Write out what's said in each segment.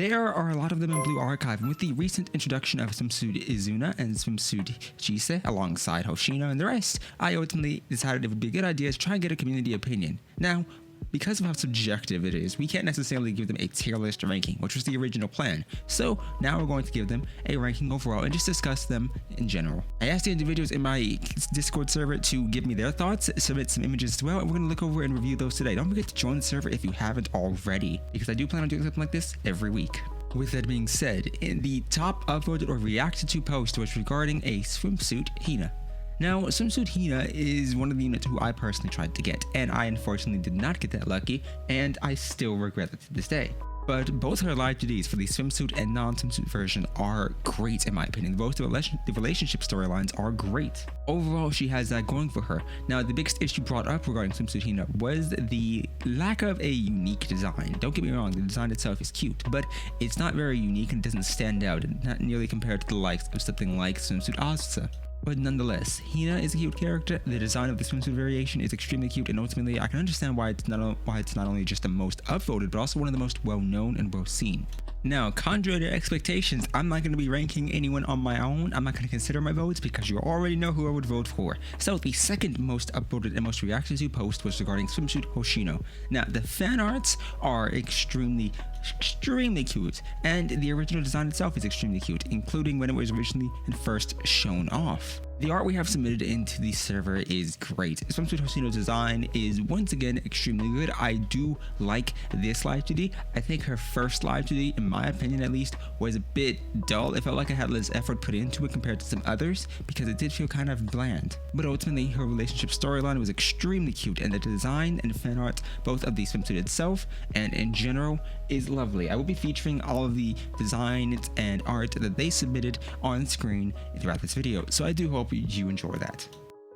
there are a lot of them in Blue Archive, and with the recent introduction of Swimsuit Izuna and Swimsuit Jise alongside Hoshino and the rest, I ultimately decided it would be a good idea to try and get a community opinion. Now, because of how subjective it is, we can't necessarily give them a tier list ranking, which was the original plan. So now we're going to give them a ranking overall and just discuss them in general. I asked the individuals in my Discord server to give me their thoughts, submit some images as well, and we're going to look over and review those today. Don't forget to join the server if you haven't already, because I do plan on doing something like this every week. With that being said, in the top upvoted or reacted to post was regarding a Swimsuit Hina. Now, Swimsuit Hina is one of the units who I personally tried to get, and I unfortunately did not get that lucky, and I still regret it to this day. But both her live 2Ds for the swimsuit and non-swimsuit version are great in my opinion. Both the relationship storylines are great. Overall, she has that going for her. Now, the biggest issue brought up regarding Swimsuit Hina was the lack of a unique design. Don't get me wrong, the design itself is cute, but it's not very unique and doesn't stand out, not nearly compared to the likes of something like Swimsuit Azusa. But nonetheless, Hina is a cute character, the design of the swimsuit variation is extremely cute, and ultimately I can understand why it's not only just the most upvoted, but also one of the most well-known and well-seen. Now, contrary to expectations, I'm not going to be ranking anyone on my own. I'm not going to consider my votes because you already know who I would vote for. So the second most upvoted and most reacted to post was regarding Swimsuit Hoshino. Now, the fan arts are extremely cute, and the original design itself is extremely cute, including when it was originally and first shown off. The art we have submitted into the server is great. Swimsuit Hoshino's design is once again extremely good. I do like this live 2D. I think her first live 2D, in my opinion at least, was a bit dull. It felt like I had less effort put into it compared to some others because it did feel kind of bland. But ultimately, her relationship storyline was extremely cute, and the design and fan art, both of the swimsuit itself and in general, is lovely. I will be featuring all of the designs and art that they submitted on screen throughout this video, so I do hope you enjoy that.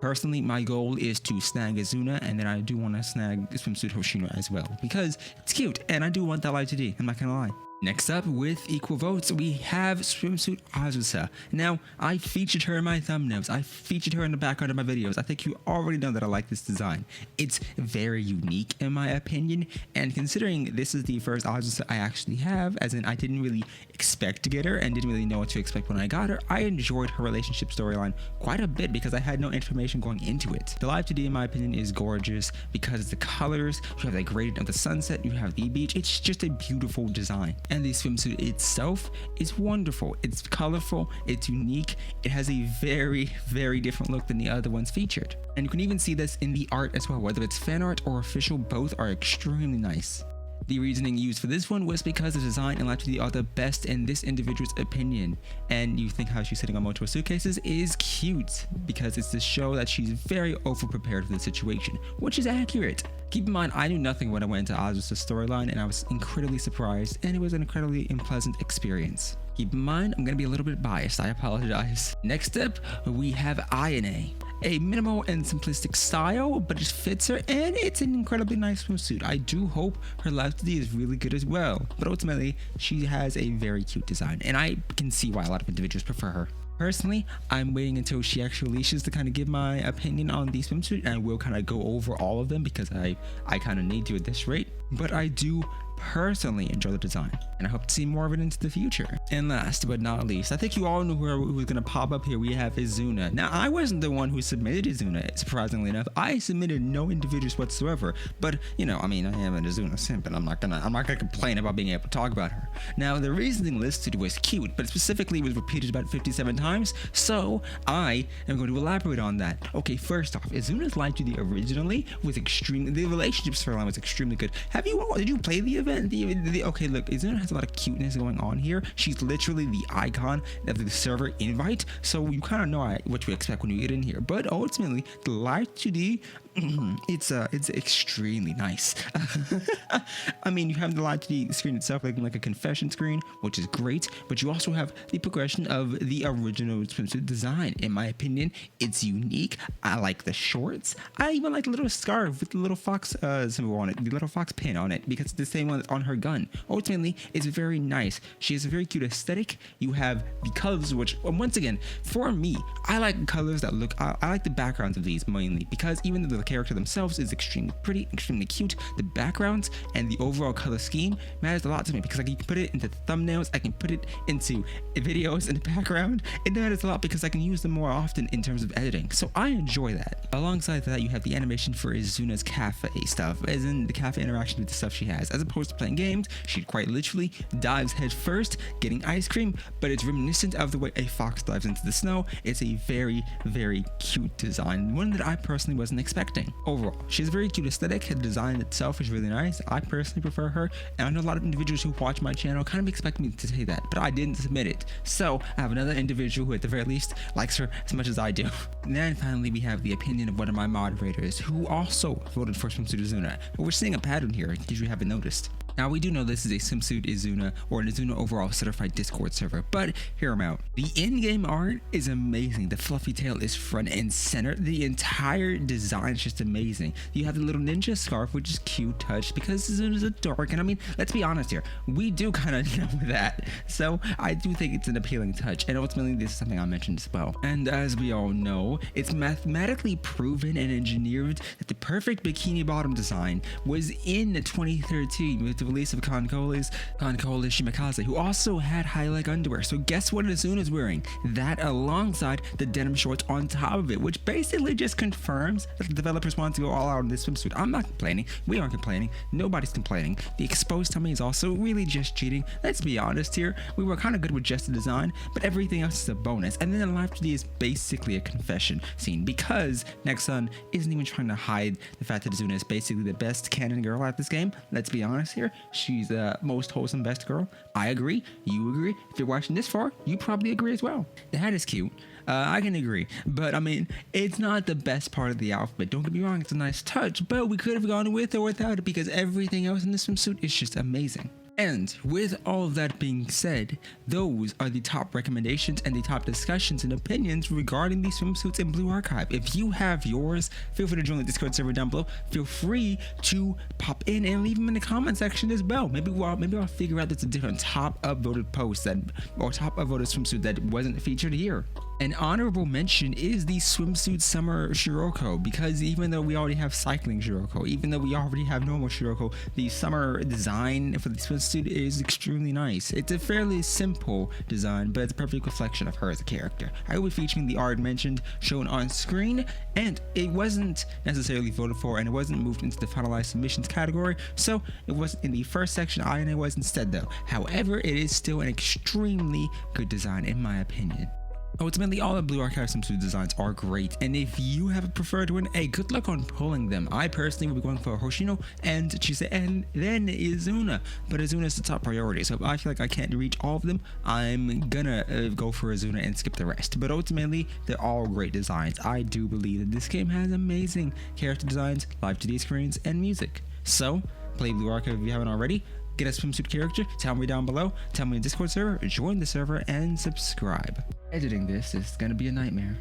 Personally, my goal is to snag Izuna, and then I do want to snag Swimsuit Hoshino as well, because it's cute, and I do want that live 2D, I'm not gonna lie. Next up, with equal votes, we have Swimsuit Azusa. Now, I featured her in my thumbnails. I featured her in the background of my videos. I think you already know that I like this design. It's very unique in my opinion, and considering this is the first Azusa I actually have, as in I didn't really expect to get her and didn't really know what to expect when I got her, I enjoyed her relationship storyline quite a bit because I had no information going into it. The live 2D in my opinion is gorgeous because the colors, you have that gradient of the sunset, you have the beach, it's just a beautiful design. And the swimsuit itself is wonderful. It's colorful, it's unique, it has a very different look than the other ones featured. And you can even see this in the art as well, whether it's fan art or official, both are extremely nice. The reasoning used for this one was because the design and live 2D are the best in this individual's opinion, and you think how she's sitting on multiple suitcases is cute because it's to show that she's very over-prepared for the situation, which is accurate. Keep in mind, I knew nothing when I went into Azusa's storyline, and I was incredibly surprised, and it was an incredibly unpleasant experience. Keep in mind, I'm going to be a little bit biased, I apologize. Next up, we have Ione. A minimal and simplistic style, but it fits her, and it's an incredibly nice swimsuit. I do hope her live 2D is really good as well, but ultimately, she has a very cute design, and I can see why a lot of individuals prefer her. Personally, I'm waiting until she actually releases to kind of give my opinion on the swimsuit, and I will kind of go over all of them because I kind of need to at this rate, but I do personally enjoy the design, and I hope to see more of it into the future. And last but not least, I think you all know who was going to pop up here. We have Izuna. Now, I wasn't the one who submitted Izuna, surprisingly enough. I submitted no individuals whatsoever, but you know, I mean, I am an Izuna simp, and I'm not gonna complain about being able to talk about her. Now, the reasoning listed was cute, but specifically was repeated about 57 times, so I am going to elaborate on that. Okay, first off, Izuna's live 2D originally was the relationship storyline was extremely good. Did you play the event? Okay, look, Izuna has a lot of cuteness going on here. She's literally the icon of the server invite, so you kind of know what to expect when you get in here. But ultimately, the live 2D, it's extremely nice. I mean, you have the live 2D screen itself like a confession screen, which is great, but you also have the progression of the original swimsuit design. In my opinion, it's unique. I like the shorts. I even like the little scarf with the little fox symbol on it, the little fox pin. pin on it because it's the same one that's on her gun. Ultimately, it's very nice. She has a very cute aesthetic. You have the colors, which once again, for me, I like colors that look, I like the backgrounds of these mainly because even though the character themselves is extremely pretty, extremely cute, the backgrounds and the overall color scheme matters a lot to me because I can put it into thumbnails, I can put it into videos in the background. It matters a lot because I can use them more often in terms of editing. So I enjoy that. Alongside that, you have the animation for Izuna's cafe stuff, as in the cafe interaction with the stuff she has. As opposed to playing games, she quite literally dives head first, getting ice cream, but it's reminiscent of the way a fox dives into the snow. It's a very, very cute design, one that I personally wasn't expecting. Overall, she has a very cute aesthetic. The design itself is really nice. I personally prefer her, and I know a lot of individuals who watch my channel kind of expect me to say that, but I didn't submit it. So I have another individual who at the very least likes her as much as I do. And then finally, we have the opinion of one of my moderators who also voted for Swimsuit Izuna. But we're seeing a pattern here, in case you haven't noticed. Now, we do know this is a Swimsuit Izuna or an Izuna overall certified Discord server, but hear them out. The in-game art is amazing. The fluffy tail is front and center. The entire design is just amazing. You have the little ninja scarf, which is cute touch because Izuna's a dork. And I mean, let's be honest here. We do kind of know that. So I do think it's an appealing touch. And ultimately, this is something I mentioned as well. And as we all know, it's mathematically proven and engineered that the perfect bikini bottom design was in 2013 with the release of Kankoli's Shimakaze, who also had high leg underwear. So guess what Izuna's wearing? That alongside the denim shorts on top of it, which basically just confirms that the developers want to go all out in this swimsuit. I'm not complaining. We aren't complaining. Nobody's complaining. The exposed tummy is also really just cheating. Let's be honest here. We were kind of good with just the design, but everything else is a bonus. And then the live 3D is basically a confession scene because Nexon isn't even trying to hide the fact that Izuna is basically the best canon girl at this game. Let's be honest here. She's the most wholesome best girl. I agree. You agree. If you're watching this far, you probably agree as well. The hat is cute. I can agree. But I mean, it's not the best part of the outfit. Don't get me wrong. It's a nice touch, but we could have gone with or without it because everything else in this swimsuit is just amazing. And with all of that being said, those are the top recommendations and the top discussions and opinions regarding these swimsuits in Blue Archive. If you have yours, feel free to join the Discord server down below. Feel free to pop in and leave them in the comment section as well. Maybe I'll figure out that's a different top upvoted post or top upvoted swimsuit that wasn't featured here. An honorable mention is the swimsuit summer Shiroko, because even though we already have cycling Shiroko, even though we already have normal Shiroko, the summer design for the swimsuit is extremely nice. It's a fairly simple design, but it's a perfect reflection of her as a character. I will be featuring the art mentioned shown on screen, and it wasn't necessarily voted for, and it wasn't moved into the finalized submissions category, so it wasn't in the first section, and it was instead though. However, it is still an extremely good design in my opinion. Ultimately, all the Blue Archive swimsuit designs are great, and if you have a preferred one, hey, good luck on pulling them. I personally will be going for Hoshino and Chise and then Izuna, but Izuna is the top priority, so if I feel like I can't reach all of them, I'm gonna go for Izuna and skip the rest. But ultimately, they're all great designs. I do believe that this game has amazing character designs, live 2D screens, and music. So, play Blue Archive if you haven't already. Get a swimsuit character, tell me down below, tell me in the Discord server, join the server, and subscribe. Editing this is gonna be a nightmare.